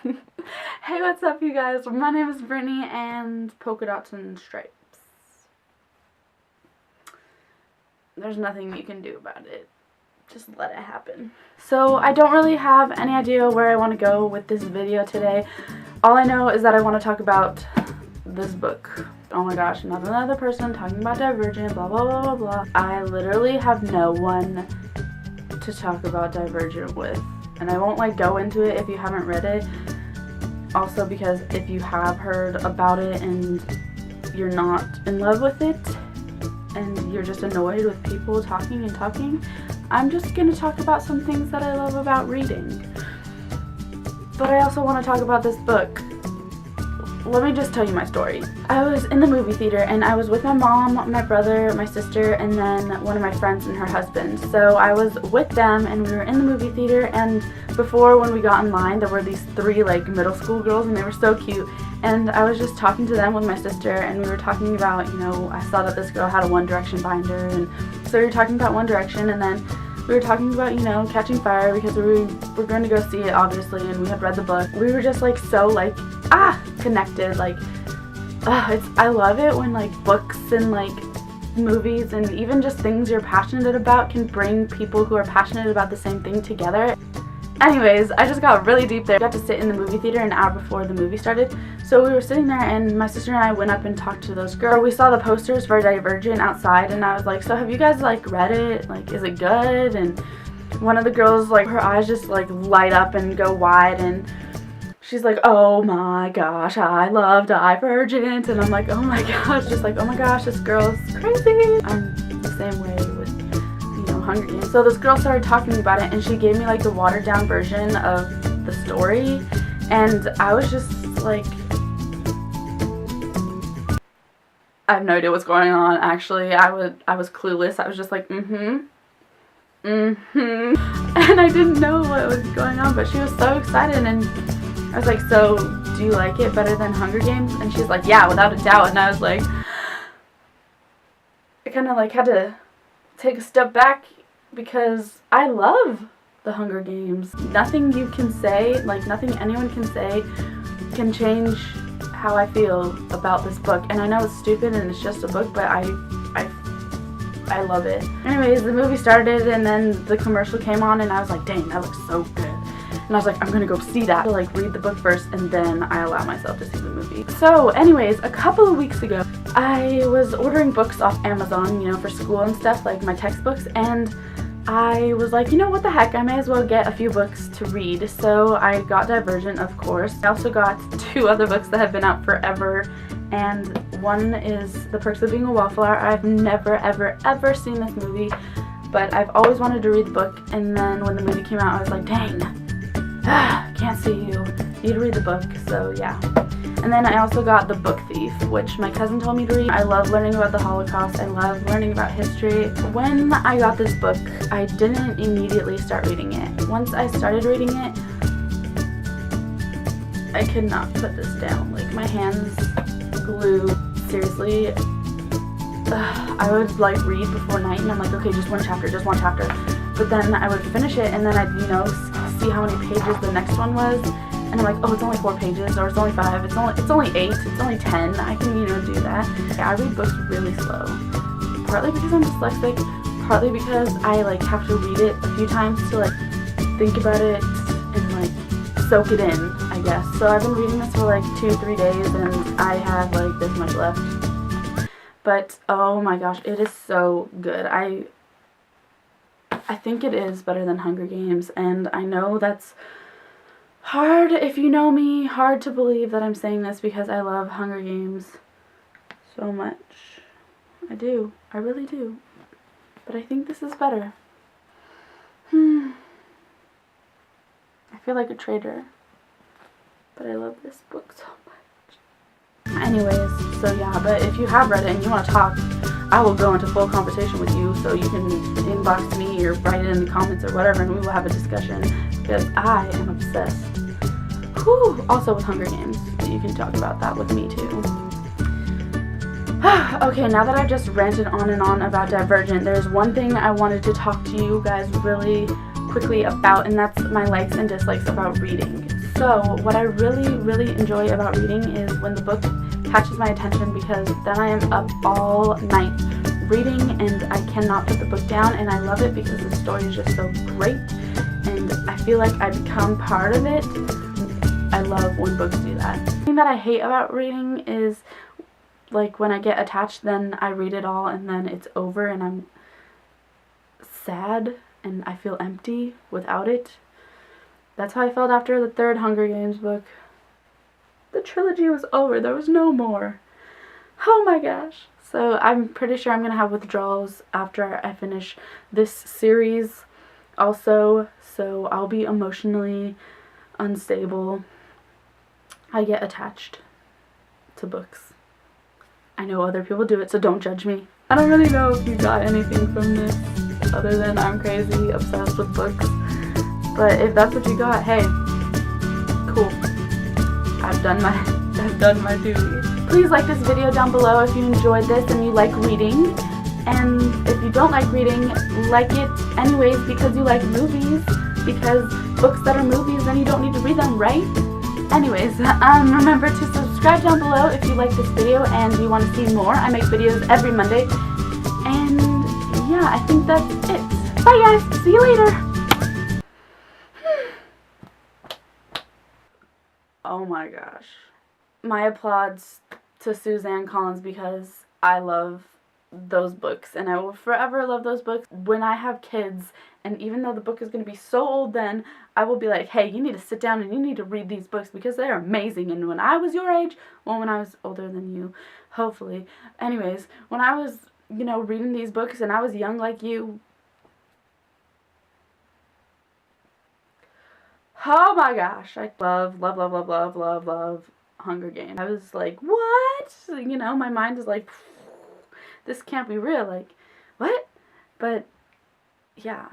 Hey, what's up, you guys? My name is Brittany, and polka dots and stripes. There's nothing you can do about it. Just let it happen. So I don't really have any idea where I want to go with this video today. All I know is that I want to talk about this book. Oh my gosh, not another person talking about Divergent, blah blah blah blah blah. I literally have no one to talk about Divergent with, and I won't go into it if you haven't read it. Also, because if you have heard about it and you're not in love with it and you're just annoyed with people talking and talking, I'm just gonna talk about some things that I love about reading. But I also want to talk about this book. Let me just tell you my story. I was in the movie theater and I was with my mom, my brother, my sister, and then one of my friends and her husband. So I was with them and we were in the movie theater, and before, when we got in line, there were these three middle school girls and they were so cute. And I was just talking to them with my sister, and we were talking about, I saw that this girl had a One Direction binder, and so we were talking about One Direction, and then we were talking about, Catching Fire, because we were going to go see it, obviously, and we had read the book. We were just so connected. I love it when books and movies and even just things you're passionate about can bring people who are passionate about the same thing together. Anyways, I just got really deep there. I got to sit in the movie theater an hour before the movie started. So we were sitting there and my sister and I went up and talked to those girls. We saw the posters for Divergent outside and I was like, so have you guys read it? Is it good? And one of the girls, her eyes just light up and go wide, and she's like, oh my gosh, I love Divergent. And I'm like, oh my gosh, just oh my gosh, this girl is crazy. I'm the same way with Hunger Games. So this girl started talking about it and she gave me the watered down version of the story, and I was just I have no idea what's going on. Actually, I was clueless. I was just and I didn't know what was going on, but she was so excited, and I was like, so do you like it better than Hunger Games? And she's like, yeah, without a doubt. And I was like, I kind of had to take a step back, because I love the Hunger Games. Nothing you can say, nothing anyone can say can change how I feel about this book. And I know it's stupid and it's just a book, but I love it. Anyways, the movie started and then the commercial came on and I was like, dang, that looks so good. And I was like, I'm gonna go see that. Read the book first and then I allow myself to see the movie. So anyways, a couple of weeks ago, I was ordering books off Amazon, for school and stuff, my textbooks, and I was like, what the heck, I may as well get a few books to read. So I got Divergent, of course. I also got two other books that have been out forever, and one is The Perks of Being a Wallflower. I've never, ever, ever seen this movie, but I've always wanted to read the book, and then when the movie came out, I was like, dang, can't see you, need to read the book, so yeah. And then I also got The Book Thief, which my cousin told me to read. I love learning about the Holocaust. I love learning about history. When I got this book, I didn't immediately start reading it. Once I started reading it, I could not put this down. My hands glued. Seriously. I would read before night and I'm like, okay, just one chapter. But then I would finish it and then I'd, see how many pages the next one was. And I'm like, oh, it's only 4 pages, or it's only 5, it's only 8, it's only 10, I can, do that. Yeah, I read books really slow. Partly because I'm dyslexic, partly because I, have to read it a few times to, think about it and, soak it in, I guess. So I've been reading this for, 2-3 days, and I have, this much left. But, oh my gosh, it is so good. I think it is better than Hunger Games, and I know that's hard, if you know me, hard to believe that I'm saying this because I love Hunger Games so much. I do. I really do. But I think this is better. I feel like a traitor. But I love this book so much. Anyways, so yeah, but if you have read it and you want to talk, I will go into full conversation with you, so you can inbox me or write it in the comments or whatever, and we will have a discussion, because I am obsessed. Whew, also with Hunger Games, you can talk about that with me too. Okay, now that I've just ranted on and on about Divergent, there's one thing I wanted to talk to you guys really quickly about, and that's my likes and dislikes about reading. So what I really enjoy about reading is when the book catches my attention, because then I am up all night reading and I cannot put the book down, and I love it because the story is just so great and I feel like I become part of it. I love when books do that. The thing that I hate about reading is like when I get attached, then I read it all and then it's over and I'm sad and I feel empty without it. That's how I felt after the third Hunger Games book. The trilogy was over. There was no more. Oh my gosh. So I'm pretty sure I'm going to have withdrawals after I finish this series also. So I'll be emotionally unstable. I get attached to books. I know other people do it, so don't judge me. I don't really know if you got anything from this other than I'm crazy obsessed with books. But if that's what you got, hey, cool. I've done my duty. Please like this video down below if you enjoyed this and you like reading. And if you don't like reading, like it anyways because you like movies. Because books that are movies, then you don't need to read them, right? Anyways, remember to subscribe down below if you like this video and you want to see more. I make videos every Monday. And yeah, I think that's it. Bye guys, see you later. Oh my gosh. My applauds to Suzanne Collins because I love those books and I will forever love those books. When I have kids, and even though the book is going to be so old then, I will be like, hey, you need to sit down and you need to read these books because they're amazing. And when I was your age, well, when I was older than you, hopefully. Anyways, when I was, you know, reading these books and I was young like you, oh my gosh, I love Hunger Games. I was like, what? You know, my mind is like, this can't be real. Like, what? But, yeah.